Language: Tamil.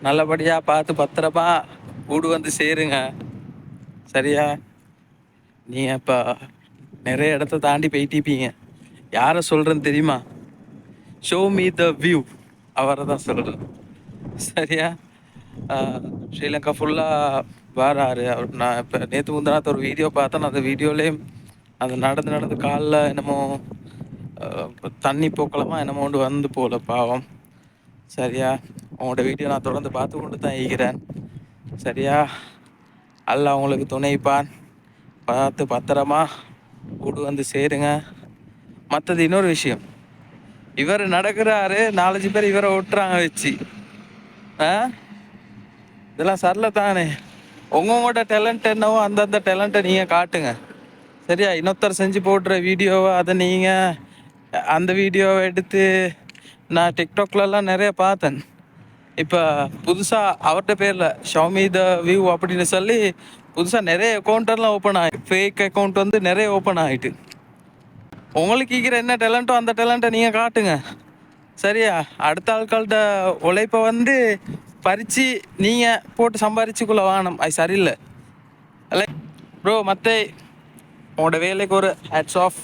நல்லபடியாக பார்த்து பத்திரமா வீடு வந்து சேருங்க. சரியா? நீங்கள் இப்போ நிறைய இடத்த தாண்டி போயிட்டிப்பீங்க. யாரை சொல்கிறேன்னு தெரியுமா? ஷோ மீ த வியூ, அவரை தான் சொல்கிறேன். சரியா? ஸ்ரீலங்கா ஃபுல்லாக வராரு அவர். நான் இப்போ நேற்று முந்தினாத்த ஒரு வீடியோ பார்த்தேன். அந்த வீடியோலேயே அது நடந்து காலில் என்னமோ தண்ணி போக்கலமா என்னமோ கொண்டு வந்து போகல பாவம். சரியா? உங்களோட வீடியோ நான் தொடர்ந்து பார்த்து கொண்டு தான் இருக்கிறேன். சரியா? அல்ல அவங்களுக்கு துணைப்பான். பார்த்து பத்திரமா வீடு வந்து சேருங்க. மற்றது இன்னொரு விஷயம், இவர் நடக்கிறாரு, 4-5 பேர் இவரை ஓட்டுறாங்க வச்சு. இதெல்லாம் சரில தானே? உங்களோட டேலண்ட் என்னவோ அந்தந்த டேலண்ட்டை நீங்கள் காட்டுங்க. சரியா? இன்னொருத்தர் செஞ்சு போடுற வீடியோவை அதை நீங்கள் அந்த வீடியோவை எடுத்து நான் டிக்டாக்லலாம் நிறைய பார்த்தேன். இப்போ புதுசாக அவர்கிட்ட பேரில் ஷவுமி த வியூ அப்படின்னு சொல்லி புதுசாக நிறைய அக்கௌண்ட்டெல்லாம் ஓப்பன் ஆகி ஃபேக் அக்கௌண்ட் வந்து நிறைய ஓப்பன் ஆகிட்டு. உங்களுக்கு இருக்கிற என்ன டேலண்ட்டோ அந்த டேலண்ட்டை நீங்கள் காட்டுங்க. சரியா? அடுத்த ஆட்கள்கிட்ட உழைப்பை வந்து பறித்து நீங்கள் போட்டு சம்பாரிச்சுக்குள்ள வாங்கணும். அது சரியில்லை ப்ரோ. மற்ற உங்களோட வேலைக்கு ஒரு ஹேட்ஸ் ஆஃப்.